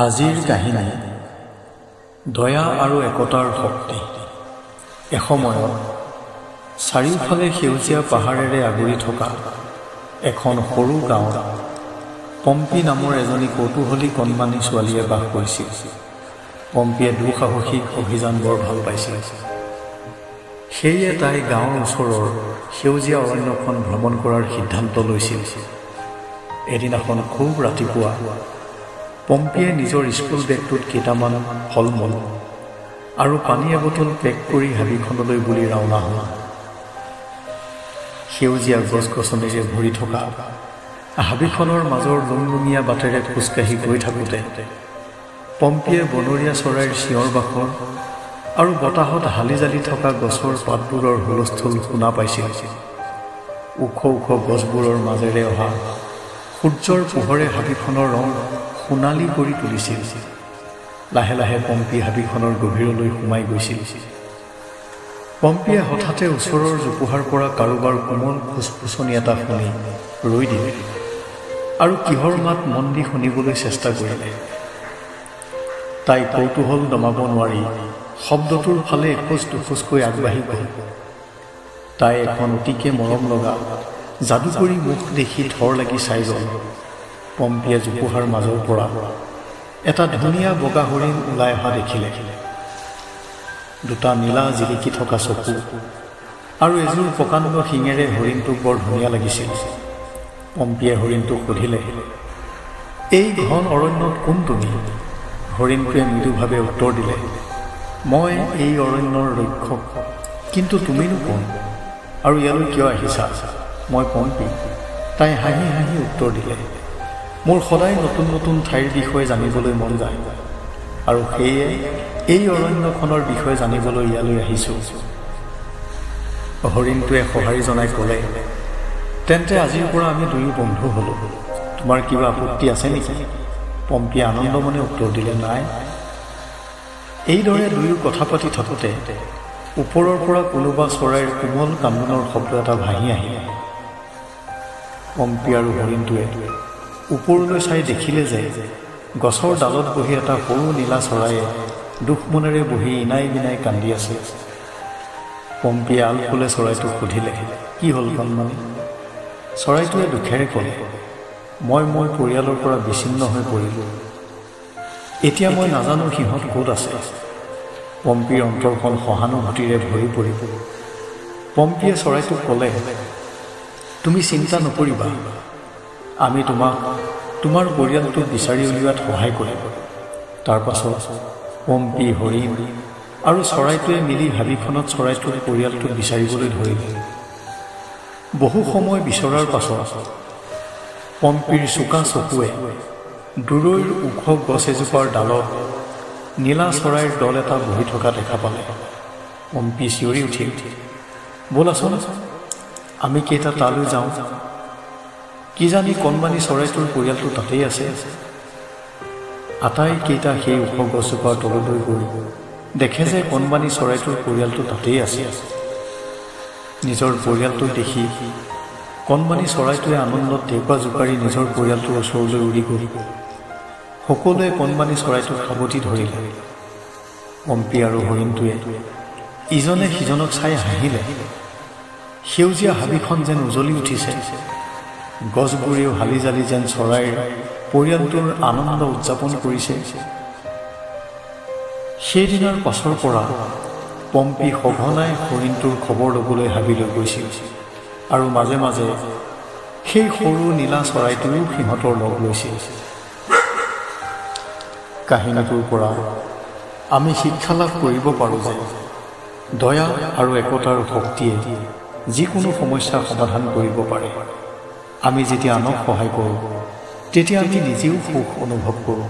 আজিৰ কাহিনী দয়া আৰু একতাৰ শক্তি। এসময়ত চাৰিওফালে সেউজীয়া পাহাৰেৰে আগুৰি থকা এখন সৰু গাঁৱত পম্পী নামৰ এজনী কৌতূহলী কণমানি ছোৱালীয়ে বাস কৰিছিল। পম্পীয়ে দুঃসাহসিক অভিযান বৰ ভাল পাইছিল। সেয়ে তাই গাঁৱৰ ওচৰৰ সেউজীয়া অৰণ্যখন ভ্ৰমণ কৰাৰ সিদ্ধান্ত লৈছিল। এদিনাখন খুব ৰাতিপুৱা পম্পীয়ে নিজৰ স্কুল বেগটোত কেইটামান ফল মূল আৰু পানী এবটল পেক কৰি হাবিখনলৈ বুলি ৰাওনা হ'ল। সেউজীয়া গছ গছনিৰে ভৰি থকা হাবিখনৰ মাজৰ লুংলুঙীয়া বাটেৰে খোজকাঢ়ি গৈ থাকোঁতে পম্পীয়ে বনৰীয়া চৰাইৰ চিঞৰ বাখৰ আৰু বতাহত হালি জালি থকা গছৰ পাতবোৰৰ হুলস্থুল শুনা পাইছিল। ওখ ওখ গছবোৰৰ মাজেৰে অহা সূৰ্যৰ পোহৰে হাবিখনৰ ৰং সোণালী কৰি তুলিছিল। লাহে লাহে পম্পী হাবিখনৰ গভীৰলৈ সোমাই গৈছিল। পম্পীয়ে হঠাতে ওচৰৰ জোপোহাৰ পৰা কাৰোবাৰ কোমল ফুচফুচনি এটা শুনি ৰৈ দিলে আৰু কিহৰ মাত মন দি শুনিবলৈ চেষ্টা কৰিলে। তাই কৌতূহল দমাব নোৱাৰি শব্দটোৰ ফালে এখোজ দুখোজকৈ আগবাঢ়ি গ'ল। তাই এখন অতিকে মৰম লগা যাদুকৰী মুখ দেখি থৰ লাগি চাই গ'ল। পম্পীয়ে জোপোহাৰ মাজৰ পৰা এটা ধুনীয়া বগা হৰিণ ওলাই অহা দেখিলে। দুটা নীলা জিলিকি থকা চকু আৰু এযোৰ প্ৰকাণ্ড শিঙেৰে হৰিণটোক বৰ ধুনীয়া লাগিছিল। পম্পীয়ে হৰিণটোক সুধিলে, এই ঘন অৰণ্যত কোন তুমি? হৰিণটোৱে মৃদুভাৱে উত্তৰ দিলে, মই এই অৰণ্যৰ ৰক্ষক, কিন্তু তুমিনো কোন আৰু ইয়ালৈ কিয় আহিছা? মই পম্পী। তাই হাঁহি হাঁহি উত্তৰ দিলে, মোৰ সদায় নতুন নতুন ঠাইৰ বিষয়ে জানিবলৈ মন যায় আৰু সেয়ে এই অৰণ্যখনৰ বিষয়ে জানিবলৈ ইয়ালৈ আহিছোঁ। হৰিণটোৱে সঁহাৰি জনাই ক'লে, তেন্তে আজিৰ পৰা আমি দুয়ো বন্ধু হ'লোঁ। তোমাৰ কিবা আপত্তি আছে নেকি? পম্পীয়ে আনন্দ মনে উত্তৰ দিলে, নাই। এইদৰে দুয়ো কথা পাতি থাকোঁতে ওপৰৰ পৰা কোনোবা চৰাইৰ কোমল কান্দোনৰ শব্দ এটা ভাহি আহিলে। পম্পী আৰু হৰিণটোৱে ওপৰলৈ চাই দেখিলে যে গছৰ ডালত বহি এটা সৰু নীলা চৰাইয়ে দুখ মনেৰে বহি ইনাই বিনাই কান্দি আছে। পম্পীয়ে আলফুলে চৰাইটোক সুধিলে, কি হ'ল কণমানি? চৰাইটোৱে দুখেৰে ক'লে, মই মোৰ পৰিয়ালৰ পৰা বিচ্ছিন্ন হৈ পৰিলোঁ। এতিয়া মই নাজানো সিহঁত ক'ত আছে। পম্পীৰ অন্তৰখন সহানুভূতিৰে ভৰি পৰিব। পম্পীয়ে চৰাইটোক ক'লে, তুমি চিন্তা নকৰিবা, আমি তোমাক তোমাৰ পৰিয়ালটোক বিচাৰি উলিওৱাত সহায় কৰিম। তাৰ পাছত পম্পী, হৰিণ আৰু চৰাইটোৱে মিলি হাবিখনত চৰাইটোৰ পৰিয়ালটোক বিচাৰিবলৈ ধৰিলে। বহু সময় বিচৰাৰ পাছত পম্পীৰ চোকা চকুৱে দূৰৈৰ ওখ গছ এজোপাৰ ডালত নীলা চৰাইৰ দল এটা বহি থকা দেখা পালে। পম্পী চিঞৰি উঠিল, ব'লাচোন আমি কেইটা তালৈ যাওঁ। কিজানি কণমানি চৰাইটোৰ পৰিয়ালটো তাতেই আছে। আটাইকেইটা সেই ওখ গছজোপাৰ তললৈ গৈ দেখে যে কণমানি চৰাইটোৰ পৰিয়ালটো তাতেই আছে। নিজৰ পৰিয়ালটোক দেখি কণমানি চৰাইটোৱে আনন্দত ঢেঁকুৱা জোকাৰি নিজৰ পৰিয়ালটোৰ ওচৰলৈ উৰি গ'ল। সকলোৱে কণমানি চৰাইটোক সাৱটি ধৰিলে। পম্পী আৰু হৰিণটোৱে ইজনে সিজনক চাই হাঁহিলে। সেউজীয়া হাবিখন যেন উজলি উঠিছে। গছবোৰেও হালি জালি যেন চৰাইৰ পৰিয়ালটোৰ আনন্দ উদযাপন কৰিছে। সেইদিনাৰ পাছৰ পৰা পম্পী সঘনাই হৰিণটোৰ খবৰ ল'বলৈ হাবিলৈ গৈছিল আৰু মাজে মাজে সেই সৰু নীলা চৰাইটোৱেও সিহঁতৰ লগ লৈছিল। কাহিনীটোৰ পৰা আমি শিক্ষা লাভ কৰিব পাৰোঁ যে দয়া আৰু একতাৰ শক্তিয়ে যিকোনো সমস্যা সমাধান কৰিব পাৰে। আমি যেতিয়া আনক সহায় কৰোঁ তেতিয়া আমি নিজেও সুখ অনুভৱ কৰোঁ।